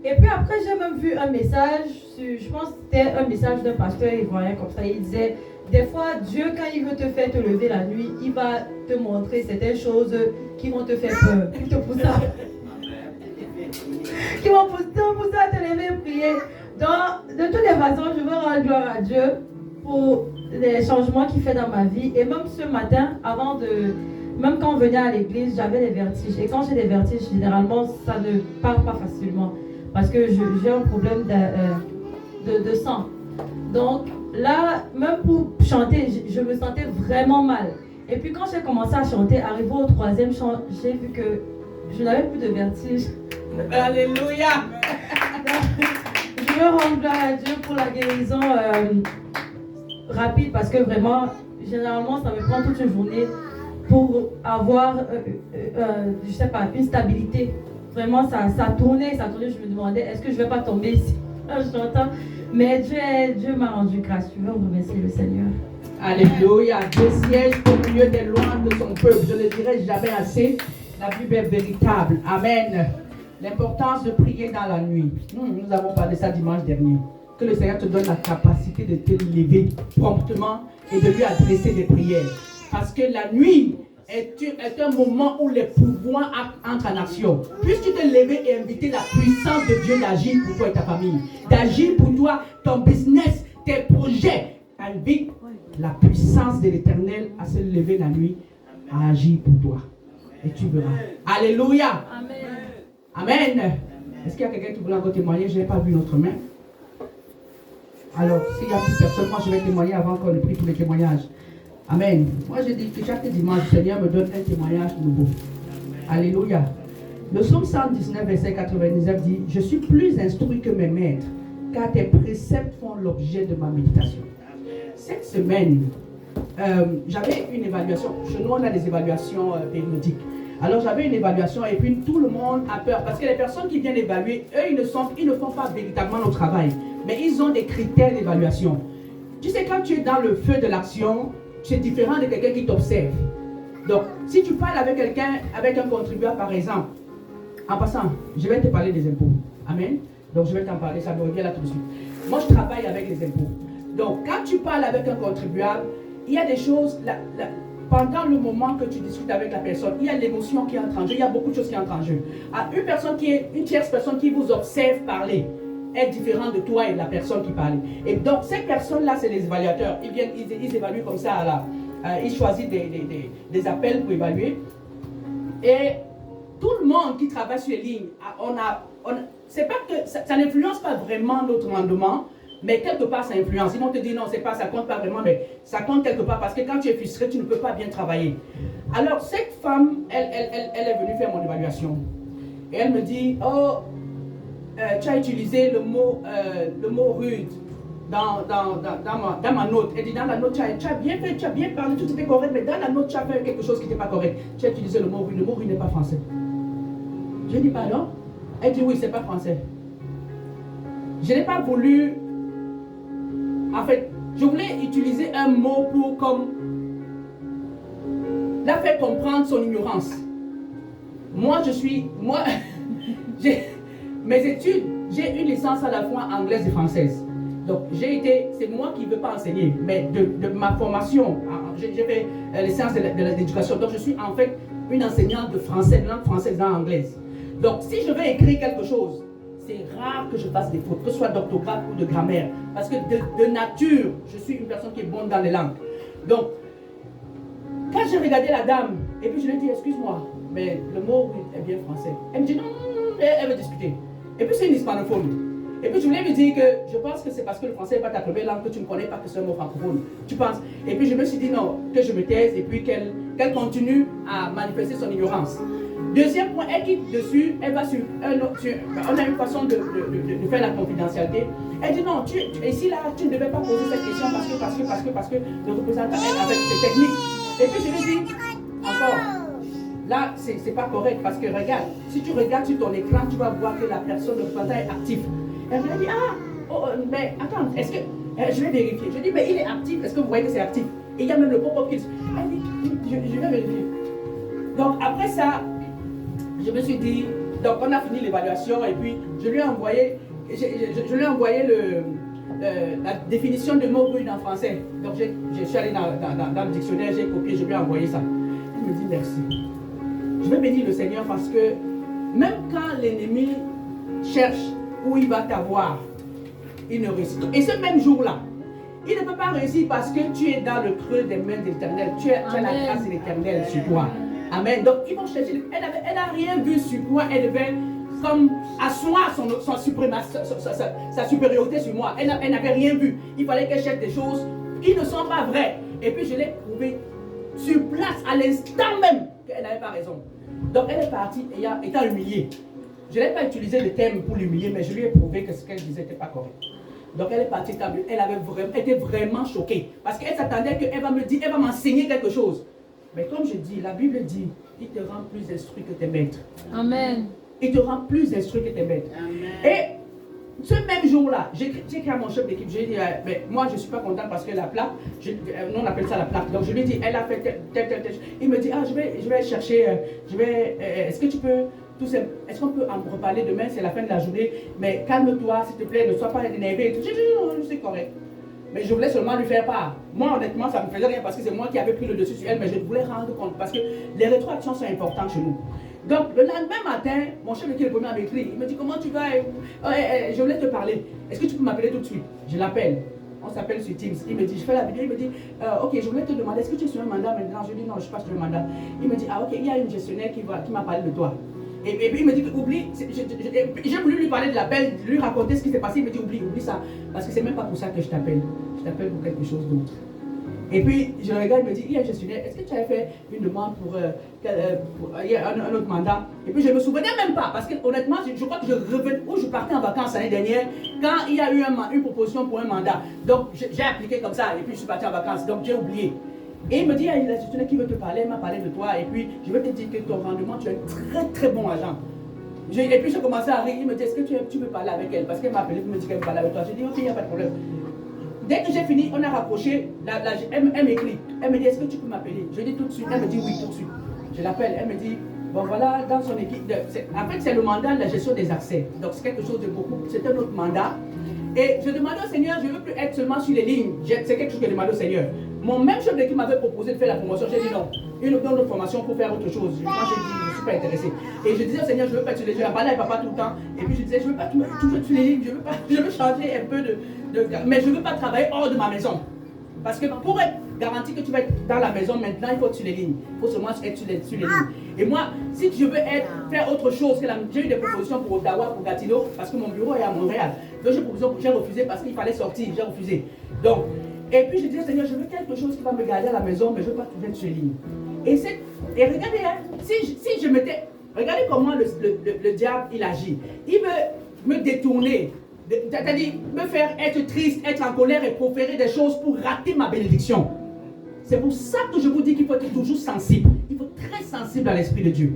Et puis après, j'ai même vu un message, je pense que c'était un message d'un pasteur ivoirien comme ça. Il disait, des fois, Dieu, quand il veut te faire te lever la nuit, il va te montrer certaines choses qui vont te faire peur, qui te poussent qui vont pousser à te lever et prier. Donc, de toutes les façons, je veux rendre gloire à Dieu pour les changements qu'il fait dans ma vie. Et même ce matin, même quand on venait à l'église, j'avais des vertiges. Et quand j'ai des vertiges, généralement, ça ne part pas facilement. Parce que j'ai un problème de sang. Donc là, même pour chanter, je me sentais vraiment mal. Et puis quand j'ai commencé à chanter, arrivé au 3e chant, j'ai vu que je n'avais plus de vertige. Alléluia. Je veux rendre gloire à Dieu pour la guérison rapide parce que vraiment, généralement, ça me prend toute une journée pour avoir, je sais pas, une stabilité. Vraiment, ça tournait. Je me demandais, est-ce que je ne vais pas tomber ici? J'entends. Mais Dieu m'a rendu grâce. Je veux remercier le Seigneur. Alléluia. Dieu siège au milieu des lois de son peuple. Je ne dirai jamais assez. La Bible est véritable. Amen. L'importance de prier dans la nuit. Nous avons parlé ça dimanche dernier. Que le Seigneur te donne la capacité de te lever promptement et de lui adresser des prières. Parce que la nuit est un moment où les pouvoirs entrent en action. Puisses-tu te lever et inviter la puissance de Dieu d'agir pour toi et ta famille. D'agir pour toi, ton business, tes projets. Invite la puissance de l'Éternel à se lever la nuit, à agir pour toi. Et tu verras. Alléluia. Amen. Amen. Est-ce qu'il y a quelqu'un qui voulait encore témoigner? Je n'ai pas vu notre main. Alors, s'il n'y a plus personne, moi je vais témoigner avant qu'on ne prie pour les témoignages. Amen. Moi je dis que chaque dimanche, le Seigneur me donne un témoignage nouveau. Alléluia. Le psaume 119, verset 99 dit, je suis plus instruit que mes maîtres, car tes préceptes font l'objet de ma méditation. Cette semaine, j'avais une évaluation. Chez nous, on a des évaluations périodiques. Alors j'avais une évaluation et puis tout le monde a peur parce que les personnes qui viennent évaluer, eux, ils ne font pas véritablement notre travail. Mais ils ont des critères d'évaluation. Tu sais, quand tu es dans le feu de l'action, c'est différent de quelqu'un qui t'observe. Donc, si tu parles avec quelqu'un, avec un contribuable par exemple, en passant, je vais te parler des impôts. Amen. Donc je vais t'en parler, ça me revient là tout de suite. Moi, je travaille avec les impôts. Donc, quand tu parles avec un contribuable, il y a des choses... Pendant le moment que tu discutes avec la personne, il y a l'émotion qui entre en jeu, il y a beaucoup de choses qui entrent en jeu. Une tierce personne qui vous observe parler est différente de toi et de la personne qui parle. Et donc, ces personnes-là, c'est les évaluateurs. Ils viennent, ils évaluent comme ça il choisit des appels pour évaluer. Et tout le monde qui travaille sur les lignes, c'est pas que ça n'influence pas vraiment notre rendement, mais quelque part ça influence. Ils vont te dire non, c'est pas, ça compte pas vraiment, mais ça compte quelque part parce que quand tu es frustré, tu ne peux pas bien travailler. Alors cette femme, elle est venue faire mon évaluation. Et elle me dit, oh, tu as utilisé le mot rude dans ma note. Elle dit, dans la note, tu as bien fait, tu as bien parlé, tout était correct, mais dans la note, tu as fait quelque chose qui n'était pas correct. Tu as utilisé le mot rude. Le mot rude n'est pas français. Je dis, pardon? Elle dit, oui, c'est pas français. Je n'ai pas voulu... En fait, je voulais utiliser un mot pour comme... la faire comprendre son ignorance. Moi, mes études, j'ai une licence à la fois anglaise et française. Donc, c'est moi qui ne veux pas enseigner, mais de ma formation, j'ai fait les sciences de l'éducation. Donc, je suis en fait une enseignante de français, de langue française et anglaise. Donc, si je veux écrire quelque chose, c'est rare que je fasse des fautes, que ce soit d'orthographe ou de grammaire. Parce que de nature, je suis une personne qui est bonne dans les langues. Donc, quand j'ai regardé la dame, et puis je lui ai dit, excuse-moi, mais le mot est bien français. Elle me dit, non, elle veut discuter. Et puis c'est une hispanophone. Et puis je voulais lui dire que je pense que c'est parce que le français n'est pas ta première langue que tu ne connais pas que c'est un mot francophone. Tu penses? Et puis je me suis dit non, que je me taise et puis qu'elle continue à manifester son ignorance. Deuxième point, elle quitte dessus, elle va sur un autre. On a une façon de faire la confidentialité. Elle dit non, ici là, tu ne devais pas poser cette question parce que le représentant avec ses techniques. Et puis je lui dis, encore, là, c'est pas correct parce que regarde, si tu regardes sur ton écran, tu vas voir que la personne, le représentant est actif. Elle me dit, mais attends, est-ce que, je vais vérifier. Je dis, mais il est actif, est-ce que vous voyez que c'est actif? Et il y a même le pop-up kids. Elle dit, je vais vérifier. Donc après ça, je me suis dit, donc on a fini l'évaluation et puis je lui ai envoyé, la définition de mot rude en français. Donc je suis allé dans le dictionnaire, j'ai copié, je lui ai envoyé ça. Il me dit merci. Je vais bénir le Seigneur parce que même quand l'ennemi cherche où il va t'avoir, il ne réussit pas. Et ce même jour-là, il ne peut pas réussir parce que tu es dans le creux des mains de l'Éternel. Tu as la grâce de l'Éternel sur toi. Amen. Donc ils vont chercher. Elle n'a rien vu sur moi. Elle devait comme asseoir sa supériorité sur moi. Elle n'avait rien vu. Il fallait qu'elle cherche des choses qui ne sont pas vraies. Et puis je l'ai prouvé sur place à l'instant même qu'elle n'avait pas raison. Donc elle est partie étant humiliée. Je n'ai pas utilisé le terme pour l'humilier, mais je lui ai prouvé que ce qu'elle disait n'était pas correct. Donc elle est partie établie. Elle était vraiment choquée. Parce qu'elle s'attendait qu'elle va me dire, elle va m'enseigner quelque chose. Mais comme je dis, la Bible dit, il te rend plus instruit que tes maîtres. Amen. Il te rend plus instruit que tes maîtres. Amen. Et ce même jour-là, j'ai écrit à mon chef d'équipe, j'ai dit, mais moi je ne suis pas content parce que la plaque, nous on appelle ça la plaque. Donc je lui ai dit, elle a fait tel. Il me dit, je vais chercher, est-ce que tu peux... Est-ce qu'on peut en reparler demain? C'est la fin de la journée. Mais calme-toi, s'il te plaît, ne sois pas énervé. J'ai dit non, c'est correct. Mais je voulais seulement lui faire part. Moi, honnêtement, ça ne me faisait rien parce que c'est moi qui avais pris le dessus sur elle, mais je voulais rendre compte parce que les rétroactions sont importantes chez nous. Donc, le lendemain matin, mon chef qui est le premier à m'écrire, il me dit comment tu vas? Je voulais te parler. Est-ce que tu peux m'appeler tout de suite? Je l'appelle. On s'appelle sur Teams. Il me dit, je fais la vidéo. Il me dit, ok, je voulais te demander, est-ce que tu es sur un mandat maintenant? Je dis non, je ne suis pas sur un mandat. Il me dit, ok, il y a une gestionnaire qui m'a parlé de toi. Et puis il me dit, oublie, j'ai voulu lui parler de l'appel, lui raconter ce qui s'est passé. Il me dit, oublie ça. Parce que c'est même pas pour ça que je t'appelle. Je t'appelle pour quelque chose d'autre. Et puis je regarde, il me dit, il y a un gestionnaire, est-ce que tu avais fait une demande pour un autre mandat? Et puis je ne me souvenais même pas, parce que honnêtement, je crois que je partais en vacances l'année dernière, quand il y a eu une proposition pour un mandat. Donc j'ai appliqué comme ça, et puis je suis parti en vacances, donc j'ai oublié. Et il me dit, il y a une gestionnaire qui veut te parler, elle m'a parlé de toi, et puis je veux te dire que ton rendement, tu es un très très bon agent. Et puis j'ai commencé à rire, il me dit, est-ce que tu veux parler avec elle? Parce qu'elle m'a appelé pour me dire qu'elle veut parler avec toi. J'ai dit, ok, il n'y a pas de problème. Dès que j'ai fini, on a rapproché, elle m'écrit, elle me dit, est-ce que tu peux m'appeler? Je dis tout de suite, elle me dit oui, tout de suite. Je l'appelle, elle me dit, bon voilà, dans son équipe, en fait c'est le mandat de la gestion des accès. Donc c'est quelque chose de beaucoup, c'est un autre mandat. Et je demandais au Seigneur, je ne veux plus être seulement sur les lignes, c'est quelque chose que je demandais au Seigneur. Mon même chef d'équipe m'avait proposé de faire la promotion, j'ai dit non, une autre formation pour faire autre chose. Moi j'ai dit, je ne suis pas intéressé. Et je disais au Seigneur, je ne veux pas être sur les lignes, je parlais avec papa tout le temps. Et puis je disais, je ne veux pas toujours sur les lignes, je veux changer un peu mais je ne veux pas travailler hors de ma maison. Parce que pour être garanti que tu vas être dans la maison maintenant, il faut être sur les lignes. Il faut seulement être sur les lignes. Et moi, si je veux faire autre chose, j'ai eu des propositions pour Ottawa, pour Gatineau, parce que mon bureau est à Montréal. Donc j'ai refusé parce qu'il fallait sortir, j'ai refusé. Donc, et puis je disais, Seigneur, je veux quelque chose qui va me garder à la maison, mais je ne veux pas toujours être sur les lignes. Et regardez, hein, si je m'étais... Regardez comment le diable, il agit. Il veut me détourner, c'est-à-dire me faire être triste, être en colère et proférer des choses pour rater ma bénédiction. C'est pour ça que je vous dis qu'il faut être toujours sensible. Il faut être très sensible à l'Esprit de Dieu.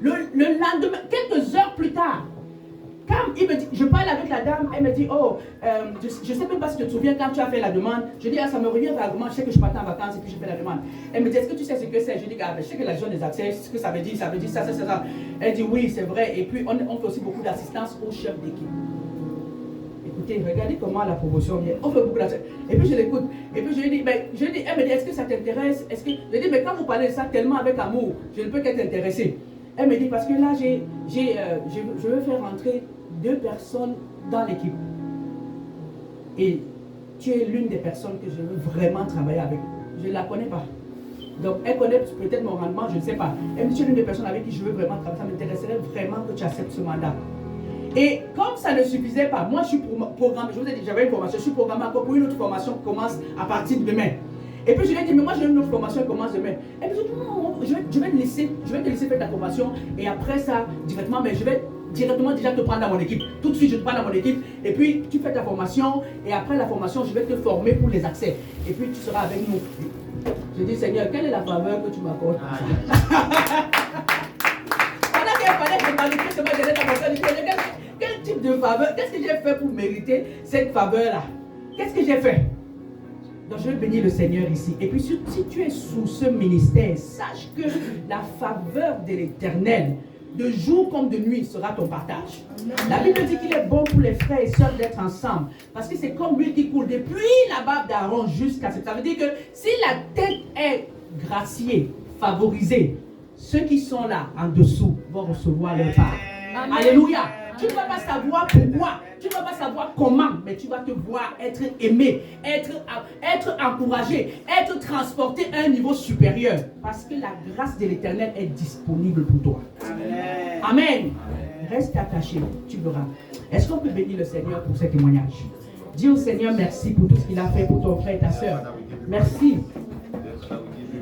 Le lendemain, quelques heures plus tard, quand il me dit, je parle avec la dame, elle me dit, oh, je ne sais même pas si tu te souviens quand tu as fait la demande. Je dis, ah, ça me revient vaguement, je sais que je partais en vacances et puis je fais la demande. Elle me dit, est-ce que tu sais ce que c'est? Je dis, ah, je sais que la gestion des accès, ce que ça veut dire ça, ça. Elle dit, oui, c'est vrai. Et puis, on fait aussi beaucoup d'assistance aux chefs d'équipe. Écoutez, regardez comment la promotion vient. On fait beaucoup d'assistance. Et puis, je l'écoute. Et puis, je lui dis, elle me dit, est-ce que ça t'intéresse? Je dis, mais quand vous parlez de ça tellement avec amour, je ne peux qu'être intéressé. Elle me dit, parce que là, je veux faire rentrer 2 personnes dans l'équipe. Et tu es l'une des personnes que je veux vraiment travailler avec. Je ne la connais pas. Donc, elle connaît peut-être mon rendement, je ne sais pas. Elle me dit, tu es l'une des personnes avec qui je veux vraiment travailler. Ça m'intéresserait vraiment que tu acceptes ce mandat. Et comme ça ne suffisait pas, moi je suis programmé, je vous ai dit, j'avais une formation, je suis programmé encore pour une autre formation qui commence à partir de demain. Et puis je lui ai dit, mais moi j'ai une autre formation qui commence demain. Elle me dit, non, je vais te laisser faire ta formation et après ça, directement, mais je vais directement déjà te prendre dans mon équipe. Tout de suite, je te prends dans mon équipe et puis tu fais ta formation et après la formation, je vais te former pour les accès. Et puis tu seras avec nous. Je dis, Seigneur, quelle est la faveur que tu m'accordes? Pendant qu'il fallait que je manipule ce matin, quel type de faveur? Qu'est-ce que j'ai fait pour mériter cette faveur-là? Qu'est-ce que j'ai fait? Donc je vais bénir le Seigneur ici. Et puis si tu es sous ce ministère, sache que la faveur de l'Éternel, de jour comme de nuit, sera ton partage. La Bible dit qu'il est bon pour les frères et sœurs d'être ensemble. Parce que c'est comme l'huile qui coule depuis la barbe d'Aaron jusqu'à cette. Ça veut dire que si la tête est graciée, favorisée, ceux qui sont là en dessous vont recevoir leur part. Alléluia. Tu ne vas pas savoir pourquoi, tu ne vas pas savoir comment, mais tu vas te voir être aimé, être encouragé, être transporté à un niveau supérieur. Parce que la grâce de l'Éternel est disponible pour toi. Amen. Amen. Reste attaché, tu verras. Est-ce qu'on peut bénir le Seigneur pour ce témoignage? Dis au Seigneur merci pour tout ce qu'il a fait pour ton frère et ta soeur. Merci.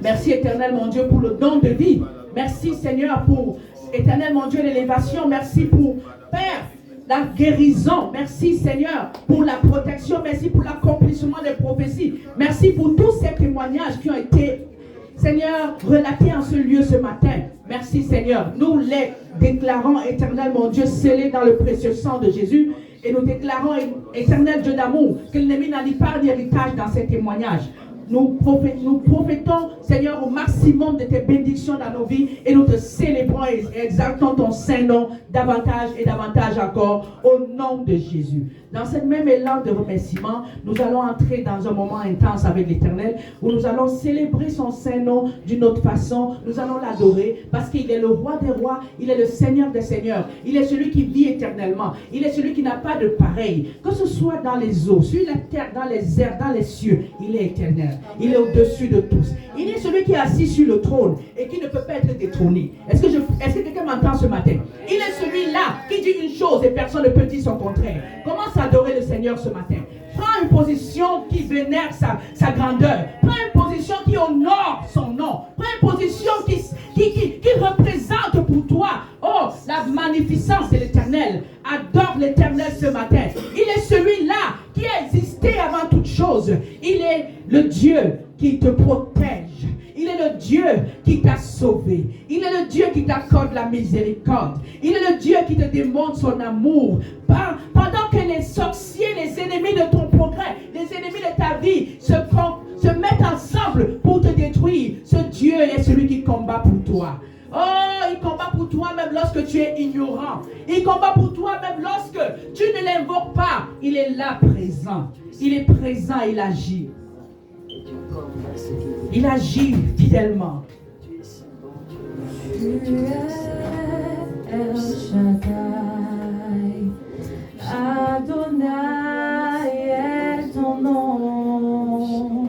Merci Éternel mon Dieu pour le don de vie. Merci Seigneur pour Éternel mon Dieu l'élévation. Merci pour Père la guérison. Merci Seigneur pour la protection. Merci pour l'accomplissement des prophéties. Merci pour tous ces témoignages qui ont été Seigneur relatés en ce lieu ce matin. Merci Seigneur. Nous les déclarons Éternel mon Dieu scellés dans le précieux sang de Jésus. Et nous déclarons Éternel Dieu d'amour que l'ennemi n'a ni part ni héritage dans ces témoignages. Nous prophétons, Seigneur, au maximum de tes bénédictions dans nos vies et nous te célébrons et exaltons ton saint nom davantage et davantage encore au nom de Jésus. Dans cette même élan de remerciement, nous allons entrer dans un moment intense avec l'Éternel où nous allons célébrer son saint nom d'une autre façon. Nous allons l'adorer parce qu'il est le roi des rois, il est le Seigneur des seigneurs, il est celui qui vit éternellement, il est celui qui n'a pas de pareil. Que ce soit dans les eaux, sur la terre, dans les airs, dans les cieux, il est éternel. Il est au-dessus de tous. Il est celui qui est assis sur le trône et qui ne peut pas être détrôné. Est-ce que quelqu'un m'entend ce matin? Il est celui-là qui dit une chose et personne ne peut dire son contraire. Commence à adorer le Seigneur ce matin. Prends une position qui vénère sa grandeur. Prends une position qui honore son nom. Prends une position qui représente pour toi, oh, la magnificence de l'Éternel. Adore l'Éternel ce matin. Il est celui-là qui a existé avant toute chose. Il est le Dieu qui te protège. Il est le Dieu qui t'a sauvé. Il est le Dieu qui t'accorde la miséricorde. Il est le Dieu qui te démontre son amour. Pendant que les sorciers, les ennemis de ton progrès, les ennemis de ta vie se mettent ensemble pour te détruire, ce Dieu est celui qui combat pour toi. Oh, il combat pour toi même lorsque tu es ignorant. Il combat pour toi même lorsque tu ne l'invoques pas. Il est là présent. Il est présent, il agit. Il agit fidèlement. Tu es El Shaddai, Adonai est ton nom.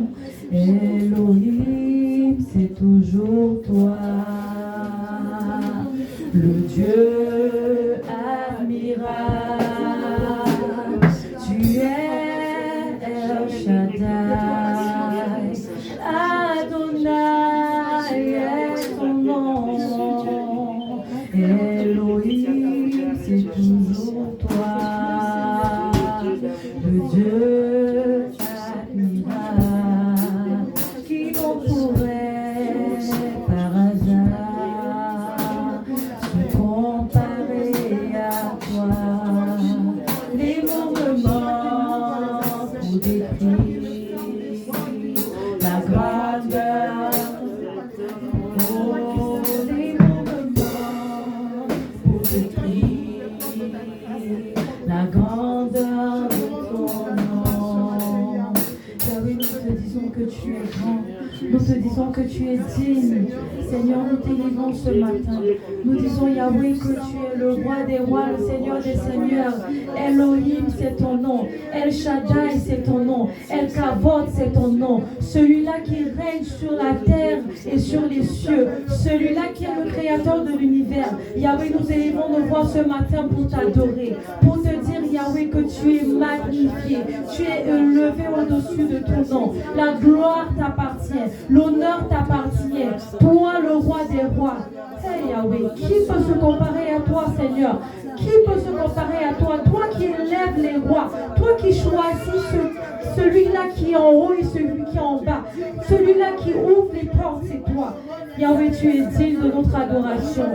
Dieu admirable, qui l'on pourrait par hasard se comparer à toi. Les mots me manquent pour décrire la grandeur. Oh, les mots me manquent pour décrire la grandeur de ton nom. Yahweh, nous te disons que tu es grand. Nous te disons que tu es digne. Seigneur, nous t'élisons ce matin. Nous disons, Yahweh, que tu es le roi des rois, le Seigneur des seigneurs. Elohim, c'est ton nom. El Shaddai, c'est ton nom. El Kavod, c'est ton nom. Celui-là qui règne sur la terre et sur les cieux. Celui-là qui est le créateur de l'univers. Yahweh, nous élevons nos voix ce matin pour t'adorer. Pour te dire, Yahweh, que tu es magnifié. Tu es élevé au-dessus de ton nom. La gloire t'appartient. L'honneur t'appartient. Toi, le roi des rois. Hey Yahweh, qui peut se comparer à toi, Seigneur? Qui peut se comparer à toi? Toi qui élèves les rois. Toi qui choisis celui-là qui est en haut et celui qui est en bas. Celui-là qui ouvre les portes, c'est toi. Yahweh, tu es digne de notre adoration.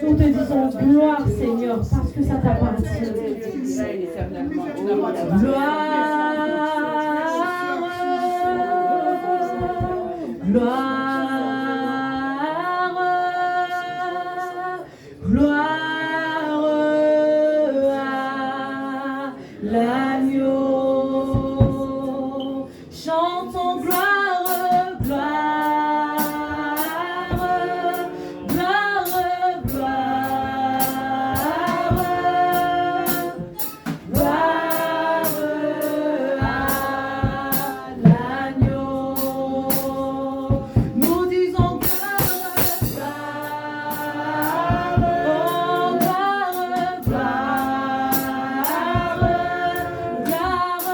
Nous te disons gloire, Seigneur, parce que ça t'appartient. Gloire. Gloire à l'agneau. Chantons gloire, gloire, gloire, gloire, gloire à l'agneau. Nous disons gloire, gloire, gloire, gloire.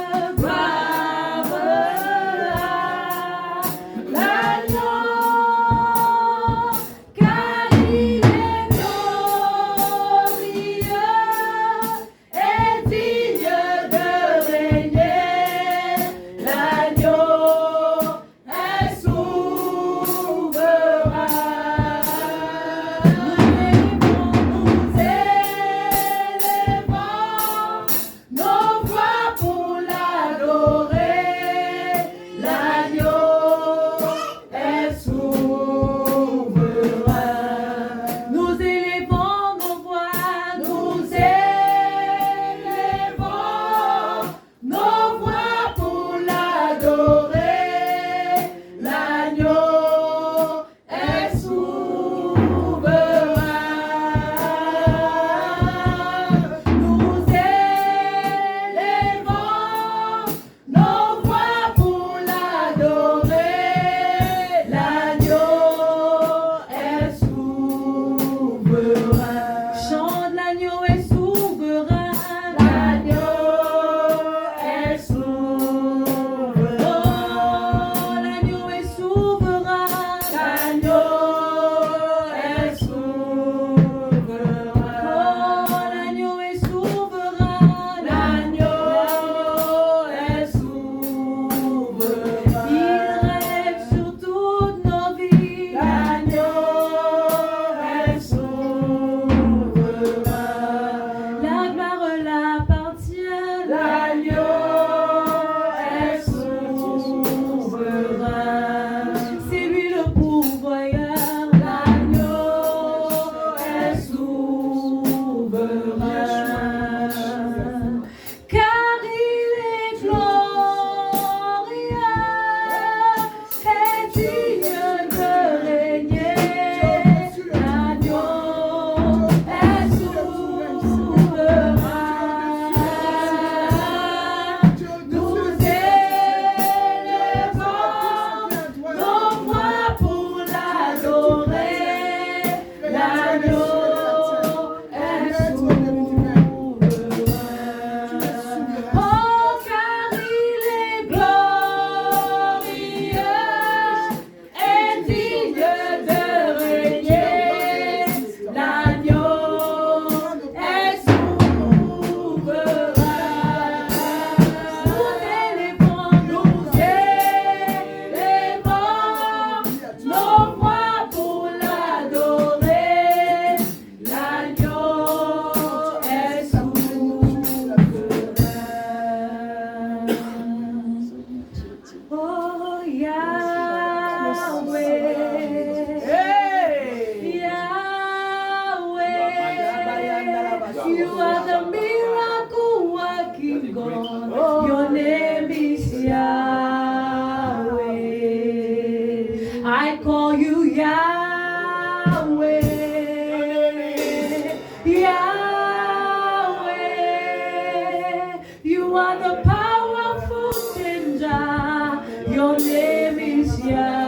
You are the miracle working God. Your name is Yahweh. I call you Yahweh. Yahweh. You are the powerful changer. Your name is Yahweh.